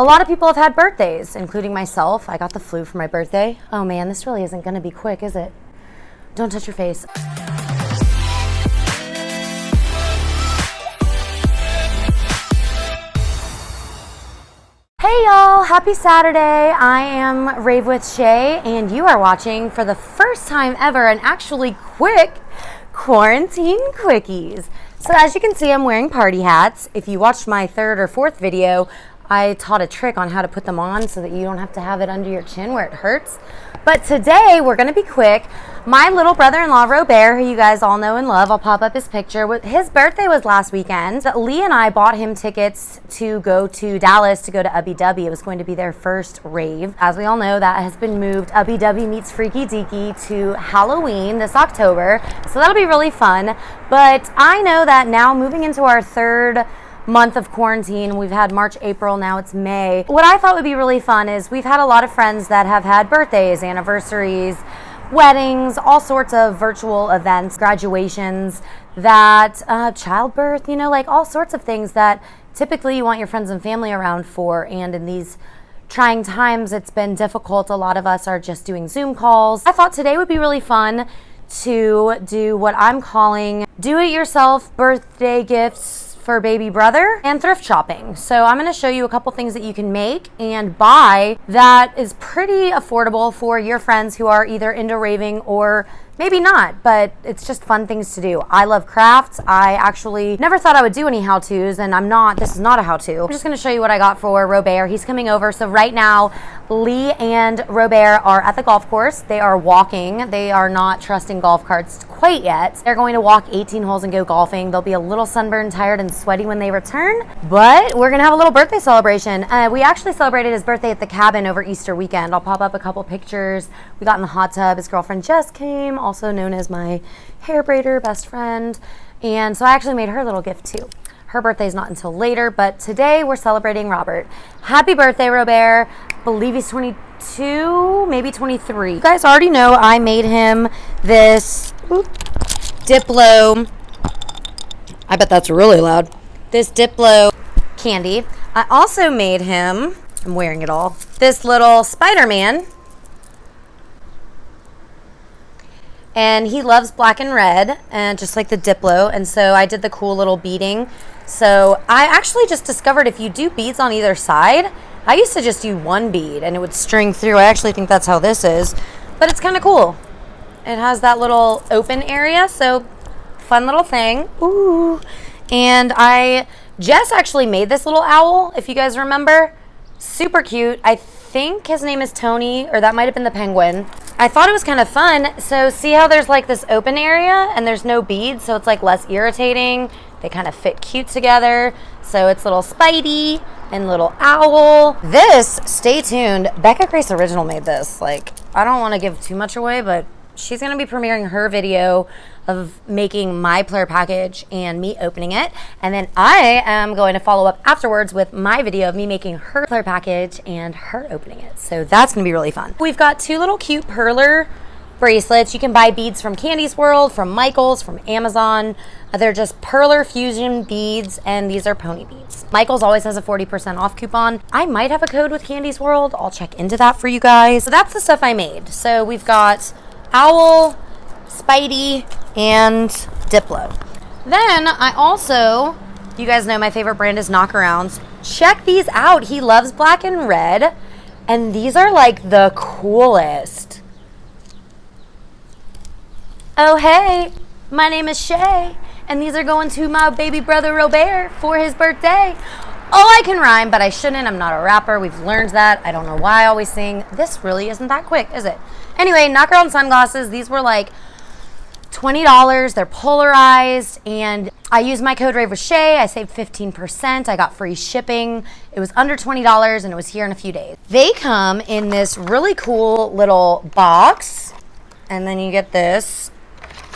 A lot of people have had birthdays, including myself. I got the flu for my birthday. Oh man, this really isn't gonna be quick, is it? Don't touch your face. Hey y'all, happy Saturday. I am Rave with Shai, and you are watching for the first time ever an actually quick quarantine quickies. So as you can see, I'm wearing party hats. If you watched my third or fourth video, I taught a trick on how to put them on so that you don't have to have it under your chin where it hurts. But today we're gonna be quick. My little brother-in-law, Raver, who you guys all know and love, I'll pop up his picture. His birthday was last weekend. Lee and I bought him tickets to go to Dallas to go to obvi. It was going to be their first rave. As we all know, that has been moved. Obvi meets Freaky Deaky to Halloween this October. So that'll be really fun. But I know that now moving into our third month of quarantine, we've had March, April, now it's May. What I thought would be really fun is we've had a lot of friends that have had birthdays, anniversaries, weddings, all sorts of virtual events, graduations, that childbirth, you know, like all sorts of things that typically you want your friends and family around for. And in these trying times, it's been difficult. A lot of us are just doing Zoom calls. I thought today would be really fun to do what I'm calling do-it-yourself birthday gifts for baby brother and thrift shopping. So I'm going to show you a couple things that you can make and buy that is pretty affordable for your friends who are either into raving or maybe not, but it's just fun things to do. I love crafts. I actually never thought I would do any how-tos, and this is not a how-to. I'm just gonna show you what I got for Raver. He's coming over. So right now, Lee and Raver are at the golf course. They are walking. They are not trusting golf carts quite yet. They're going to walk 18 holes and go golfing. They'll be a little sunburned, tired, and sweaty when they return, but we're gonna have a little birthday celebration. We actually celebrated his birthday at the cabin over Easter weekend. I'll pop up a couple pictures. We got in the hot tub. His girlfriend Jess came, also known as my hair braider best friend. And so I actually made her a little gift too. Her birthday's not until later, but today we're celebrating Robert. Happy birthday, Robert. I believe he's 22, maybe 23. You guys already know I made him this Diplo. I bet that's really loud. This Diplo candy. I also made him, I'm wearing it all, this little Spider-Man. And he loves black and red, and just like the Diplo, and so I did the cool little beading. So I actually just discovered if you do beads on either side, I used to just do one bead and it would string through. I actually think that's how this is, but it's kind of cool. It has that little open area, so fun little thing. Ooh. And Jess actually made this little owl, if you guys remember. Super cute. I think his name is Tony, or that might have been the penguin. I thought it was kind of fun. So see how there's like this open area and there's no beads, so it's like less irritating. They kind of fit cute together. So it's little Spidey and little owl. This, stay tuned, Becca Grace Original made this. Like, I don't want to give too much away, but she's going to be premiering her video of making my player package and me opening it. And then I am going to follow up afterwards with my video of me making her player package and her opening it. So that's going to be really fun. We've got two little cute Perler bracelets. You can buy beads from Candies World, from Michael's, from Amazon. They're just Perler fusion beads, and these are pony beads. Michael's always has a 40% off coupon. I might have a code with Candies World. I'll check into that for you guys. So that's the stuff I made. So we've got owl, Spidey, and Diplo. Then I also, you guys know my favorite brand is Knockarounds. Check these out. He loves black and red, and these are like the coolest. Oh hey, my name is Shai, and these are going to my baby brother Robert for his birthday. Oh, I can rhyme, but I shouldn't. I'm not a rapper. We've learned that. I don't know why I always sing. This really isn't that quick, is it? Anyway, Knockaround sunglasses. These were like $20. They're polarized, and I used my code RAVEWITHSHAI. I saved 15%. I got free shipping. It was under $20, and it was here in a few days. They come in this really cool little box, and then you get this.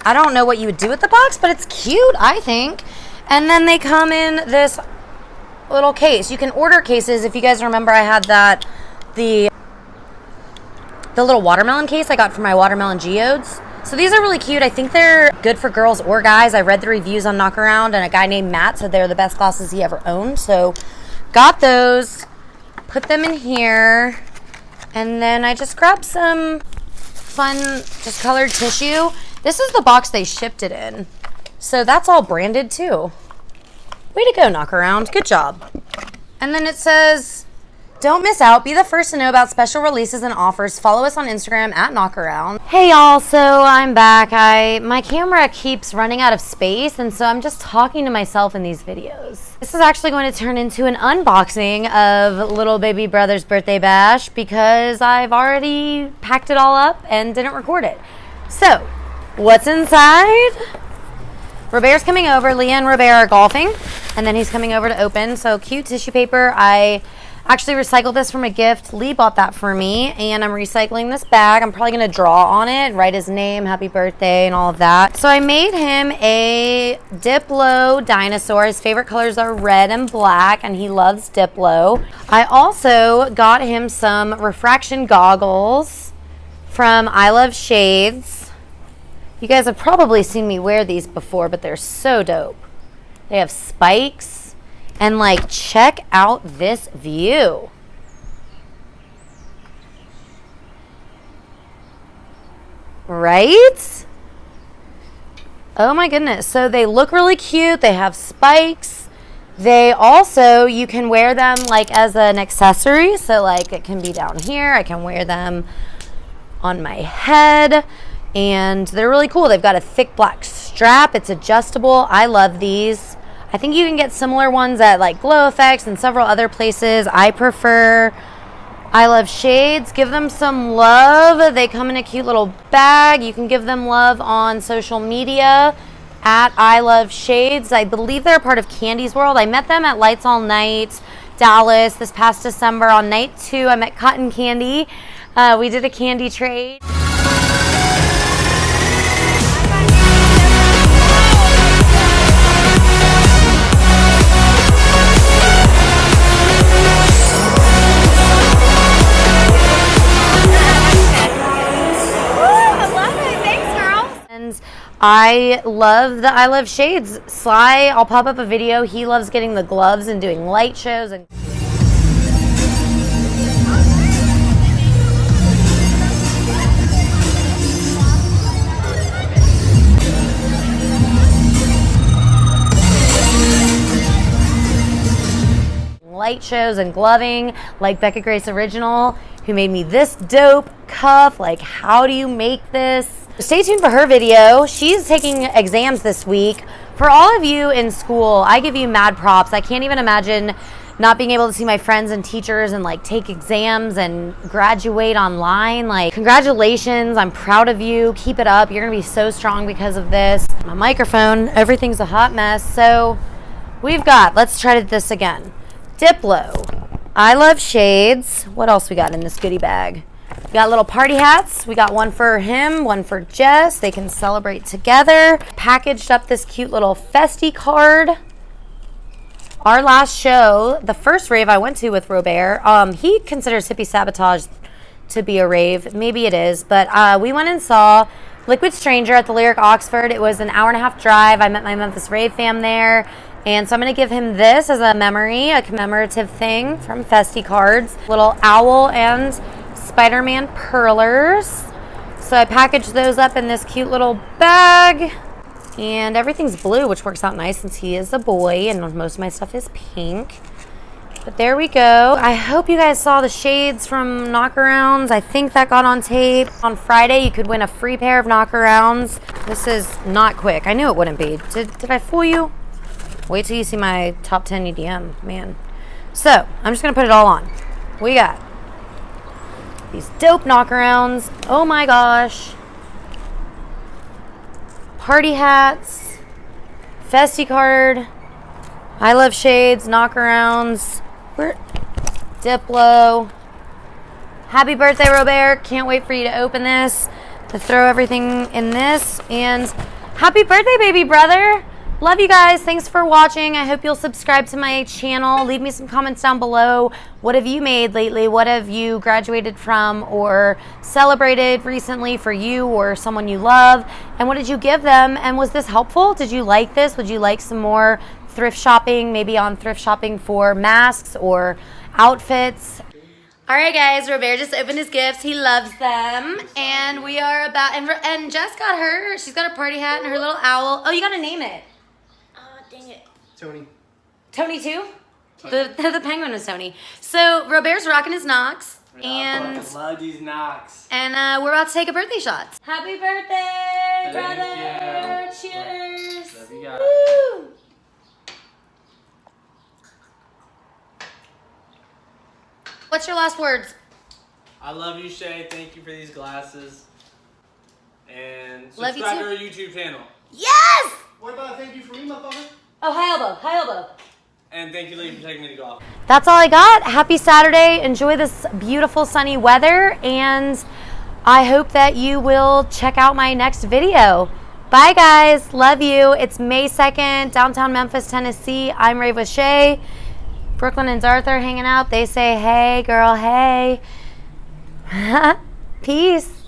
I don't know what you would do with the box, but it's cute, I think. And then they come in this little case. You can order cases. If you guys remember, I had the little watermelon case I got for my watermelon geodes. So these are really cute. I think they're good for girls or guys. I read the reviews on Knockaround, and a guy named Matt said they're the best glasses he ever owned. So got those. put them in here, and then I just grabbed some fun, just colored tissue. This is the box they shipped it in, so that's all branded too. Way to go, Knock Around. Good job. And then it says, don't miss out. Be the first to know about special releases and offers. Follow us on Instagram at KnockaRound. Hey y'all, so I'm back. My camera keeps running out of space, and so I'm just talking to myself in these videos. This is actually going to turn into an unboxing of little baby brother's birthday bash because I've already packed it all up and didn't record it. So, what's inside? Robert's coming over. Leah and Robert are golfing, and then he's coming over to open. So cute tissue paper. I actually recycled this from a gift. Lee bought that for me, and I'm recycling this bag. I'm probably going to draw on it, write his name, happy birthday, and all of that. So I made him a Diplo dinosaur. His favorite colors are red and black, and he loves Diplo. I also got him some refraction goggles from I Love Shades. You guys have probably seen me wear these before, but they're so dope. They have spikes, and like, check out this view. Right? Oh my goodness. So they look really cute. They have spikes. They also, you can wear them like as an accessory. So like it can be down here. I can wear them on my head. And they're really cool. They've got a thick black strap. It's adjustable. I love these. I think you can get similar ones at like Glow Effects and several other places. I prefer I Love Shades. Give them some love. They come in a cute little bag. You can give them love on social media at I Love Shades. I believe they're a part of KANDIES World. I met them at Lights All Night, Dallas, this past December. On night 2, I met Cotton Candy. We did a candy trade. I love the I Love Shades. Sly, I'll pop up a video. He loves getting the gloves and doing light shows. And light shows and gloving, like Becca Grace Original, who made me this dope cuff. Like, how do you make this? Stay tuned for her video. She's taking exams this week. For all of you in school, I give you mad props. I can't even imagine not being able to see my friends and teachers and like take exams and graduate online. Like, congratulations. I'm proud of you. Keep it up. You're gonna be so strong because of this. My microphone, everything's a hot mess. So we've got, let's try this again. Diplo, I Love Shades. What else we got in this goodie bag? We got little party hats. We got one for him, one for Jess. They can celebrate together. Packaged up this cute little festy card. Our last show, the first rave I went to with Robert, he considers Hippie Sabotage to be a rave. Maybe it is, but we went and saw Liquid Stranger at the Lyric Oxford. It was an hour-and-a-half drive. I met my Memphis Rave fam there. And so I'm going to give him this as a memory, a commemorative thing from Festy Cards. Little owl and Spider-Man Perlers. So I packaged those up in this cute little bag. And everything's blue, which works out nice since he is a boy and most of my stuff is pink. But there we go. I hope you guys saw the shades from Knockarounds. I think that got on tape. On Friday, you could win a free pair of Knockarounds. This is not quick. I knew it wouldn't be. Did I fool you? Wait till you see my top 10 EDM, man. So, I'm just going to put it all on. We got these dope Knockarounds. Oh my gosh. Party hats. Festy card. I Love Shades. Knockarounds. Diplo. Happy birthday, Robert. Can't wait for you to open this. To throw everything in this. And happy birthday, baby brother. Love you guys. Thanks for watching. I hope you'll subscribe to my channel. Leave me some comments down below. What have you made lately? What have you graduated from or celebrated recently for you or someone you love? And what did you give them? And was this helpful? Did you like this? Would you like some more thrift shopping, maybe on thrift shopping for masks or outfits. All right, guys, Raver just opened his gifts. He loves them. And we are about, and Jess got her, she's got a party hat and her little owl. Oh, you got to name it. Dang it. Tony. Tony too? The penguin was Tony. So Robert's rocking his knocks. And I love these knocks. And we're about to take a birthday shot. Happy birthday, brother. You. Cheers. Love you guys. Woo. What's your last words? I love you, Shay. Thank you for these glasses. And Love you subscribe too. to our YouTube channel. Yes! What about thank you for me, motherfucker? Oh, high elbow, high elbow. And thank you, Lee, for taking me to golf. That's all I got. Happy Saturday. Enjoy this beautiful sunny weather. And I hope that you will check out my next video. Bye, guys. Love you. It's May 2nd, downtown Memphis, Tennessee. I'm Rave with Shay. Brooklyn and Darth are hanging out. They say, hey, girl, hey. Peace.